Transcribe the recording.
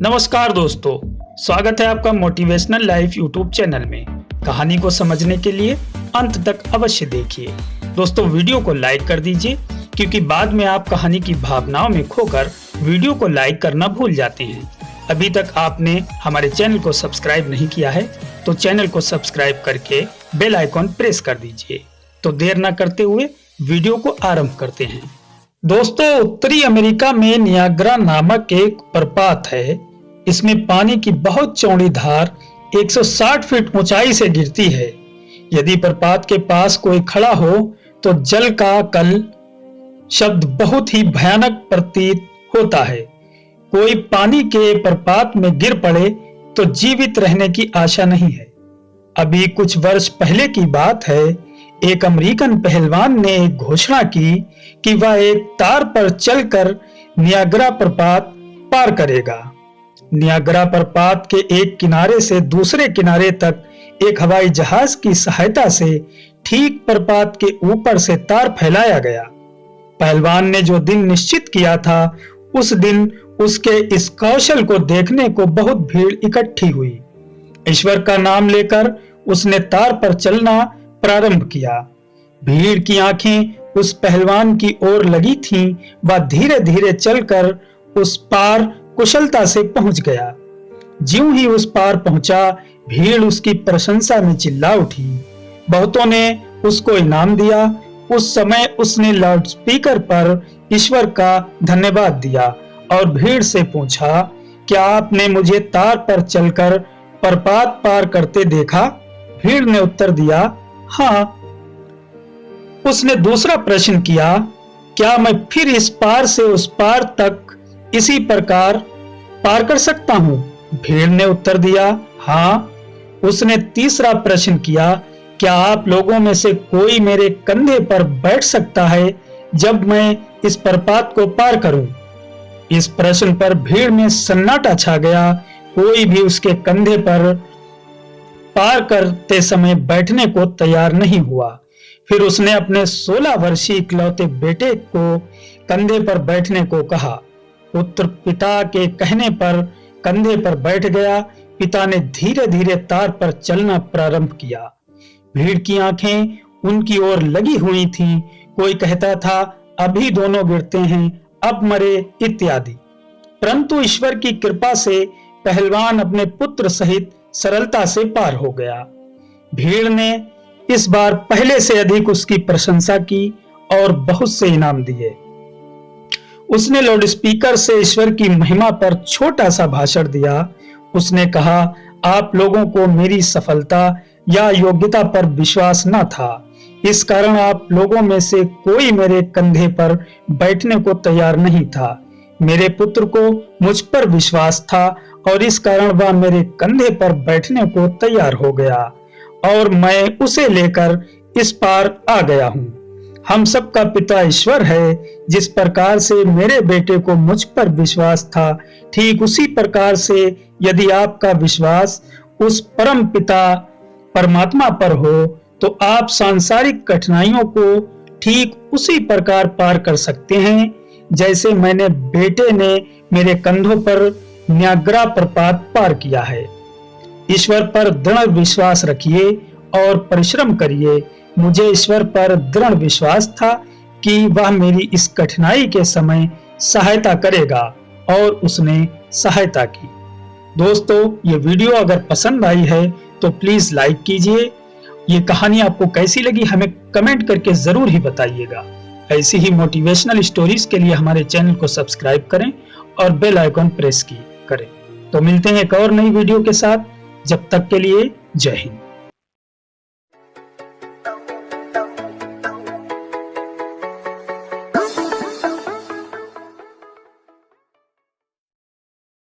नमस्कार दोस्तों, स्वागत है आपका मोटिवेशनल लाइफ यूट्यूब चैनल में। कहानी को समझने के लिए अंत तक अवश्य देखिए। दोस्तों, वीडियो को लाइक कर दीजिए क्योंकि बाद में आप कहानी की भावनाओं में खोकर वीडियो को लाइक करना भूल जाते हैं। अभी तक आपने हमारे चैनल को सब्सक्राइब नहीं किया है तो चैनल को सब्सक्राइब करके बेल आइकॉन प्रेस कर दीजिए। तो देर न करते हुए वीडियो को आरंभ करते हैं। दोस्तों, उत्तरी अमेरिका में नियाग्रा नामक एक प्रपात है। इसमें पानी की बहुत चौड़ी धार 160 फीट ऊंचाई से गिरती है। यदि प्रपात के पास कोई खड़ा हो तो जल का कल शब्द बहुत ही भयानक प्रतीत होता है। कोई पानी के प्रपात में गिर पड़े तो जीवित रहने की आशा नहीं है। अभी कुछ वर्ष पहले की बात है, एक अमेरिकन पहलवान ने एक घोषणा की कि वह एक तार पर चलकर नियाग्रा प्रपात पार करेगा। नियाग्रा प्रपात के एक किनारे से दूसरे किनारे तक एक हवाई जहाज की सहायता से ठीक प्रपात के ऊपर से तार फैलाया गया। पहलवान ने जो दिन निश्चित किया था, उस दिन उसके इस कौशल को देखने को बहुत भीड़ इकट्ठी हुई। ईश्वर का नाम लेकर उसने तार पर चलना प्रारंभ किया। भीड़ की आंखें उस पहलवान की ओर लगी थीं। वह धीरे धीरे चलकर उस पार कुशलता से पहुंच गया। ज्यों ही उस पार पहुंचा, भीड़ उसकी प्रशंसा में चिल्ला उठी। बहुतों ने उसको इनाम दिया। उस समय उसने लाउडस्पीकर पर ईश्वर का धन्यवाद दिया और भीड़ से पूछा, क्या आपने मुझे तार पर चलकर प्रपात पार करते देखा? भीड़ ने उत्तर दिया, हाँ। उसने दूसरा प्रश्न किया, क्या मैं फिर इस पार से उस पार तक इसी प्रकार पार कर सकता हूँ? भीड़ ने उत्तर दिया, हाँ। उसने तीसरा प्रश्न किया, क्या आप लोगों में से कोई मेरे कंधे पर बैठ सकता है जब मैं इस प्रपात को पार करूं? इस प्रश्न पर भीड़ में सन्नाटा छा गया। कोई भी उसके कंधे पर पार करते समय बैठने को तैयार नहीं हुआ। फिर उसने अपने 16 वर्षीय इकलौते बेटे को कंधे पर बैठने को कहा। पुत्र पिता के कहने पर कंधे पर बैठ गया। पिता ने धीरे धीरे तार पर चलना प्रारंभ किया। भीड़ की आंखें उनकी ओर लगी हुई थीं। कोई कहता था, अभी दोनों गिरते हैं, अब मरे, इत्यादि। परंतु ईश्वर की कृपा से पहलवान अपने पुत्र सहित सरलता से पार हो गया। भीड़ ने इस बार पहले से अधिक उसकी प्रशंसा की और बहुत से इनाम दिए। उसने लाउडस्पीकर से ईश्वर की महिमा पर छोटा सा भाषण दिया। उसने कहा, आप लोगों को मेरी सफलता या योग्यता पर विश्वास न था। इस कारण आप लोगों में से कोई मेरे कंधे पर बैठने को तैयार नहीं था। मेरे पुत्र को मुझ पर विश्वास था और इस कारण वह मेरे कंधे पर बैठने को तैयार हो गया और मैं उसे लेकर इस पार आ गया हूँ। हम सबका पिता ईश्वर है। जिस प्रकार से मेरे बेटे को मुझ पर विश्वास था, ठीक उसी प्रकार से यदि आपका विश्वास उस परम पिता परमात्मा पर हो तो आप सांसारिक कठिनाइयों को ठीक उसी प्रकार पार कर सकते हैं जैसे मैंने बेटे ने मेरे कंधों पर नियाग्रा प्रपात पार किया है। ईश्वर पर दृढ़ विश्वास रखिए और परिश्रम करिए। मुझे ईश्वर पर दृढ़ विश्वास था कि वह मेरी इस कठिनाई के समय सहायता करेगा और उसने सहायता की। दोस्तों, ये वीडियो अगर पसंद आई है तो प्लीज लाइक कीजिए। ये कहानी आपको कैसी लगी हमें कमेंट करके जरूर ही बताइएगा। ऐसी ही मोटिवेशनल स्टोरीज के लिए हमारे चैनल को सब्सक्राइब करें और बेल आइकॉन प्रेस करें। तो मिलते हैं एक और नई वीडियो के साथ। जब तक के लिए जय हिंद।